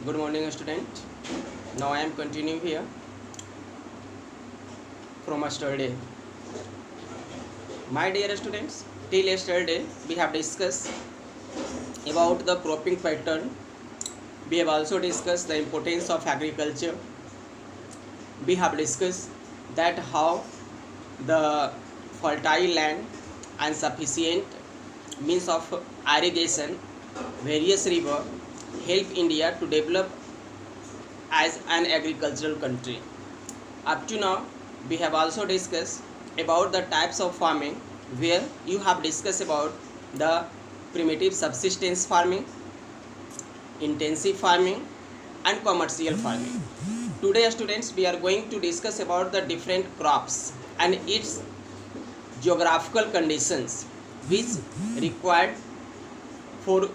Good morning, student. Now I am continuing here from yesterday. My dear students, till yesterday we have discussed about the cropping pattern. We have also discussed the importance of agriculture. We have discussed that how the fertile land and sufficient means of irrigation, various river help India to develop as an agricultural country. Up to now, we have also discussed about the types of farming, where you have discussed about the primitive subsistence farming, intensive farming, and commercial farming. Today, students, we are going to discuss about the different crops and its geographical conditions which required for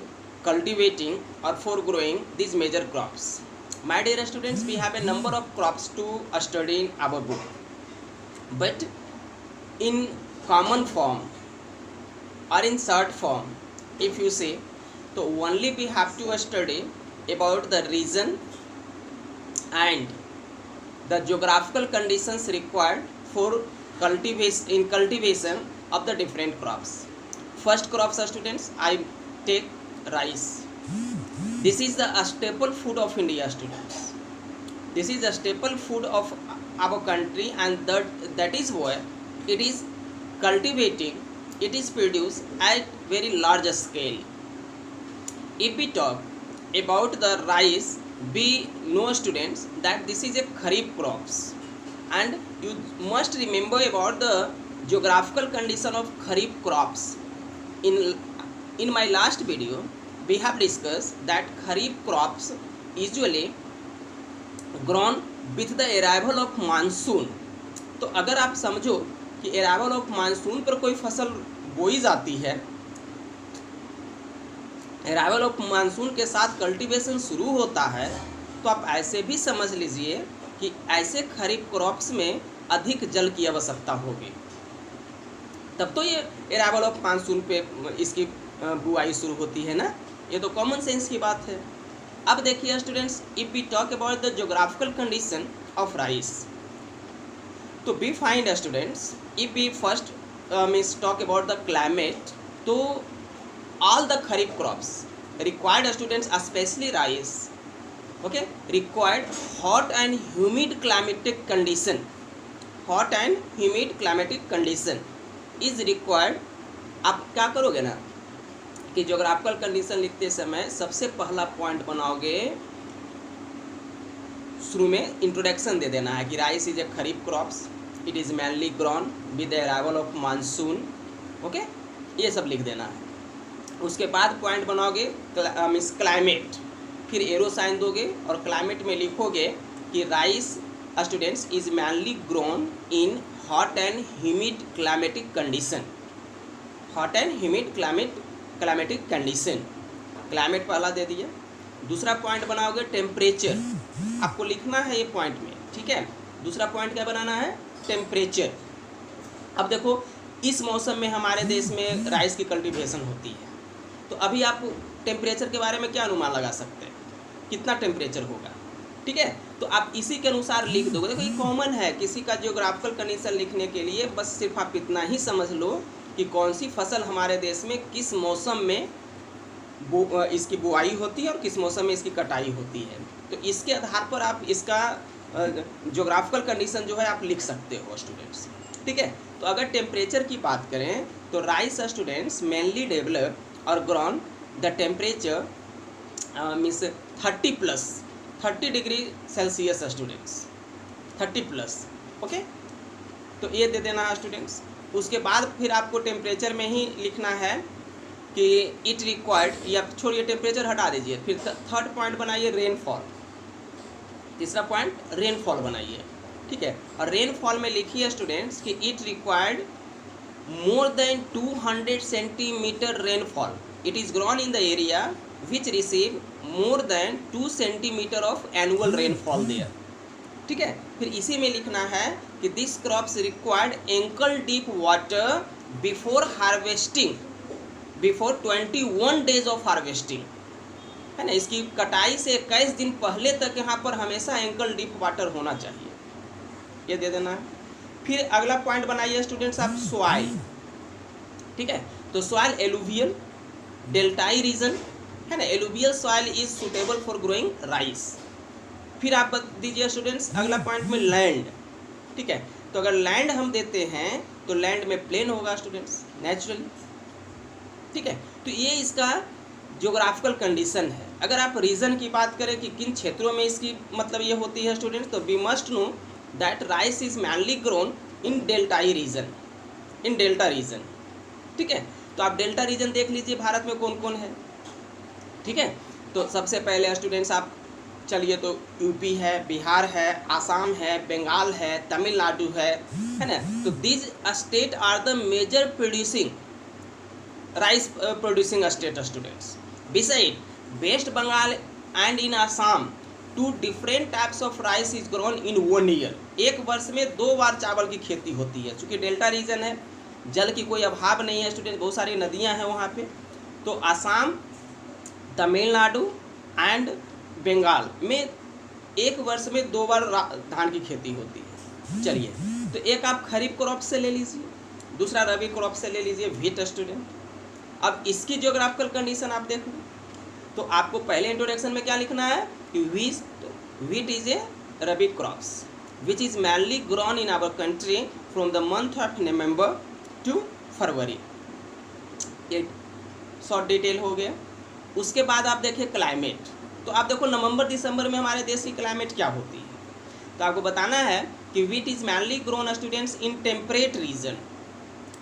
cultivating or for growing these major crops. My dear students, we have a number of crops to study in our book, but in common form or in short form, if you say, so only we have to study about the region and the geographical conditions required for cultivation of the different crops. First crops, students, I take rice. This is the staple food of India, students. This is the staple food of our country, and that is why it is cultivating, it is produced at very large scale. If we talk about the rice, we know, students, that this is a kharif crops, and you must remember about the geographical condition of kharif crops. In my last video, we have discussed that kharif crops usually grown with the arrival of monsoon. तो अगर आप समझो कि arrival of monsoon पर कोई फसल बोई जाती है, अराइवल ऑफ मानसून के साथ कल्टीवेशन शुरू होता है, तो आप ऐसे भी समझ लीजिए कि ऐसे खरीफ क्रॉप्स में अधिक जल की आवश्यकता होगी, तब तो ये अराइवल ऑफ मानसून पे इसकी बुआई शुरू होती है ना. ये तो कॉमन सेंस की बात है. अब देखिए students, if we talk about the geographical condition of rice, तो we find students, if we first means talk about the climate, तो all the kharif crops required, students, especially rice, okay, required hot and humid climatic condition. Hot and humid climatic condition is required. आप क्या करोगे ना कि geographical condition लिखते समय सबसे पहला पॉइंट बनाओगे, शुरू में इंट्रोडक्शन दे देना है कि rice is a kharif crops, it is mainly grown with the arrival of monsoon. Okay, ये सब लिख देना है. उसके बाद पॉइंट बनाओगे मीन्स क्लाइमेट, फिर एरो साइन दोगे और क्लाइमेट में लिखोगे कि rice, students, is mainly grown in hot and humid climatic condition. Hot and humid climatic condition, climate पहला दे दिया. दूसरा पॉइंट बनाओगे टेम्परेचर, आपको लिखना है ये पॉइंट में, ठीक है. दूसरा पॉइंट क्या बनाना है? टेम्परेचर. अब देखो, इस मौसम में हमारे देश में राइस की कल्टीवेशन होती है, तो अभी आप टेम्परेचर के बारे में क्या अनुमान लगा सकते हैं, कितना टेम्परेचर होगा, ठीक है. तो आप इसी के अनुसार लिख दोगे. देखो, ये कॉमन है किसी का जियोग्राफिकल कंडीशन लिखने के लिए, बस सिर्फ आप इतना ही समझ लो कि कौन सी फसल हमारे देश में किस मौसम में इसकी बुआई होती है और किस मौसम में इसकी कटाई होती है. तो इसके आधार पर आप इसका जियोग्राफिकल कंडीशन जो है आप लिख सकते हो, स्टूडेंट्स, ठीक है. तो अगर टेम्परेचर की बात करें तो राइस, स्टूडेंट्स, मेनली डेवलप और grown the temperature means 30 degree Celsius, students, 30+. Okay, तो ये दे देना है, स्टूडेंट्स. उसके बाद फिर आपको टेम्परेचर में ही लिखना है कि इट रिक्वायर्ड, या छोड़िए टेम्परेचर हटा दीजिए, फिर थर्ड पॉइंट बनाइए रेनफॉल. तीसरा पॉइंट रेनफॉल बनाइए, ठीक है. और रेनफॉल में लिखिए, स्टूडेंट्स, कि it required more than 200 centimeter rainfall. It is grown in the area which receive more than 2 centimeter of annual rainfall there. ठीक है. फिर इसी में लिखना है कि this crops required ankle deep water before harvesting, before 21 days of harvesting. है ना। इसकी कटाई से 21 दिन पहले तक यहाँ पर हमेशा एंकल डीप वाटर होना चाहिए, ये दे देना है। फिर अगला पॉइंट बनाइए स्टूडेंट्स आप, सॉइल, ठीक है। तो सॉइल एलुवियल डेल्टाई रीजन, है ना, alluvial soil is suitable for growing rice. फिर आप दीजिए स्टूडेंट्स अगला पॉइंट में लैंड, ठीक है। तो अगर लैंड हम देते हैं तो लैंड में प्लेन होगा स्टूडेंट्स नेचुरली, ठीक है। तो ये इसका ज्योग्राफिकल कंडीशन है। अगर आप रीजन की बात करें कि किन क्षेत्रों में इसकी मतलब ये होती है स्टूडेंट्स, तो we must know that rice is mainly grown in deltaic region, in delta region, ठीक है। तो आप डेल्टा रीजन देख लीजिए भारत में कौन कौन है, ठीक है। तो सबसे पहले स्टूडेंट्स आप चलिए, तो यूपी है, बिहार है, आसाम है, बंगाल है, तमिलनाडु है ना। तो these state are the major producing rice producing state students. Beside West Bengal and in Assam 2 different types of rice is grown in 1 year. एक वर्ष में 2 बार चावल की खेती होती है। चूँकि डेल्टा रीजन है, जल की कोई अभाव नहीं है स्टूडेंट, बहुत सारी नदियाँ हैं वहाँ पे। तो आसाम, तमिलनाडु एंड बंगाल में एक वर्ष में 2 बार धान की खेती होती है। चलिए, तो एक आप खरीफ क्रॉप से ले लीजिए, दूसरा रबी क्रॉप से ले लीजिए व्हीट स्टूडेंट। अब इसकी ज्योग्राफिकल कंडीशन आप देख लो, तो आपको पहले इंट्रोडक्शन में क्या लिखना है कि wheat is a rabi crops which is mainly grown in our country from the month of November to February. ये शॉर्ट डिटेल हो गया। उसके बाद आप देखिए क्लाइमेट, तो आप देखो नवंबर दिसंबर में हमारे देश की क्लाइमेट क्या होती है। तो आपको बताना है कि wheat is mainly grown students in temperate region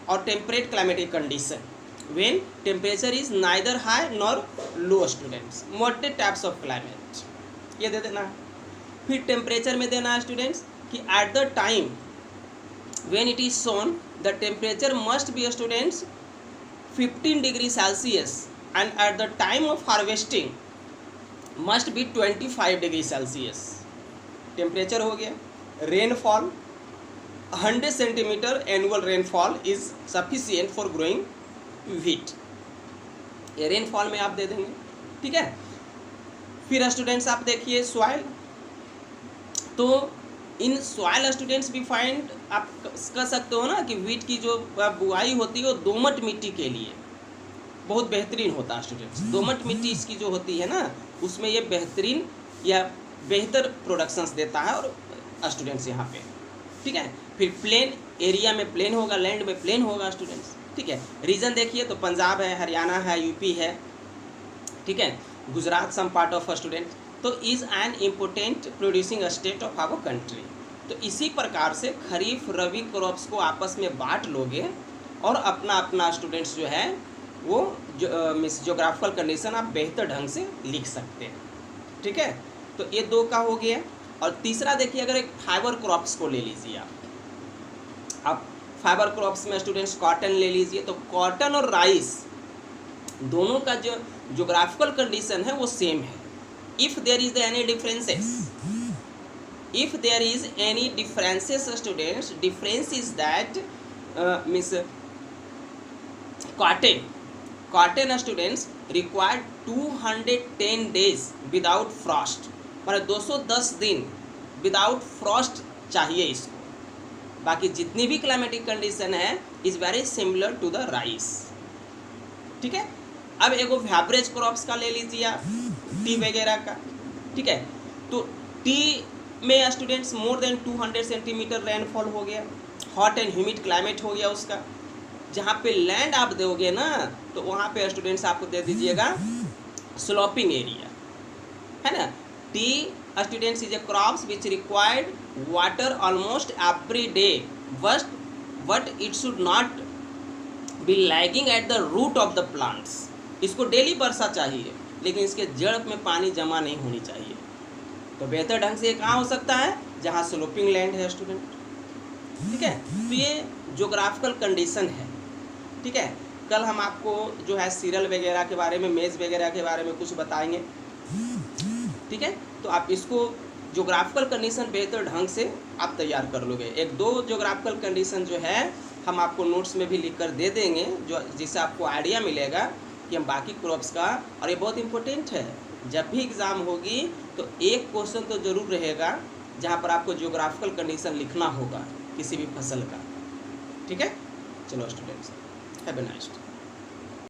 और temperate climatic condition when temperature is neither high nor low students, moderate types of climate, ये दे देना है। फिर टेम्परेचर में देना है स्टूडेंट्स कि at the time when it is sown the temperature must be students 15 degree Celsius and at the time of harvesting must be 25 degree Celsius। Temperature हो गया। Rainfall 100 centimetre annual rainfall is sufficient for growing wheat, ये rainfall में आप दे देंगे, ठीक है। फिर students आप देखिए सॉइल, तो इन सॉइल स्टूडेंट्स भी फाइंड आप कर सकते हो ना कि व्हीट की जो बुआई होती है वो दोमट मिट्टी के लिए बहुत बेहतरीन होता है स्टूडेंट्स। दोमट मिट्टी इसकी जो होती है ना, उसमें ये बेहतरीन या बेहतर प्रोडक्शंस देता है और स्टूडेंट्स यहाँ पे, ठीक है। फिर प्लेन एरिया में प्लेन होगा, लैंड में प्लेन होगा स्टूडेंट्स, ठीक है। रीजन देखिए तो पंजाब है, हरियाणा है, यूपी है, ठीक है, Gujarat some part of student, तो is an important producing state of our country. तो इसी प्रकार से खरीफ रबी क्रॉप्स को आपस में बांट लोगे और अपना अपना स्टूडेंट्स जो है वो ज्योग्राफिकल कंडीशन आप बेहतर ढंग से लिख सकते हैं, ठीक है। तो ये 2 का हो गया। और तीसरा देखिए, अगर एक फाइबर क्रॉप्स को ले लीजिए आप फाइबर क्रॉप्स में स्टूडेंट्स कॉटन ले लीजिए, तो कॉटन और राइस दोनों का जो ज्योग्राफिकल कंडीशन है वो सेम है। If there is any differences students, difference is that means cotton students required 210 days without frost, मतलब 210 दिन विदाउट फ्रॉस्ट चाहिए इसको। बाकी जितनी भी क्लाइमेटिक कंडीशन है is very similar to the rice, ठीक है। अब एगो एवरेज क्रॉप्स का ले लीजिए आप, टी वगैरह का, ठीक है। तो टी में students more than 200 centimetre rainfall हो गया, हॉट एंड ह्यूमिड क्लाइमेट हो गया उसका। जहाँ पे लैंड आप दोगे ना, तो वहाँ पे स्टूडेंट्स आपको दे दीजिएगा स्लोपिंग एरिया, है ना। Tea students is a crops which required water almost every day, but it should not be logging at the root of the plants. इसको डेली वर्षा चाहिए, लेकिन इसके जड़ में पानी जमा नहीं होनी चाहिए। तो बेहतर ढंग से ये कहाँ हो सकता है, जहाँ स्लोपिंग लैंड है स्टूडेंट, ठीक है। तो ये ज्योग्राफिकल कंडीशन है, ठीक है। कल हम आपको जो है सीरियल वगैरह के बारे में, मेज़ वगैरह के बारे में कुछ बताएंगे, ठीक है। तो आप इसको ज्योग्राफिकल कंडीशन बेहतर ढंग से आप तैयार कर लोगे। 1-2 ज्योग्राफिकल कंडीशन जो है हम आपको नोट्स में भी लिख कर दे देंगे, जो जिससे आपको आइडिया मिलेगा कि हम बाकी क्रॉप्स का, और ये बहुत इंपॉर्टेंट है, जब भी एग्ज़ाम होगी तो एक क्वेश्चन तो ज़रूर रहेगा जहाँ पर आपको जियोग्राफिकल कंडीशन लिखना होगा किसी भी फसल का। ठीक है, चलो students, have a nice day.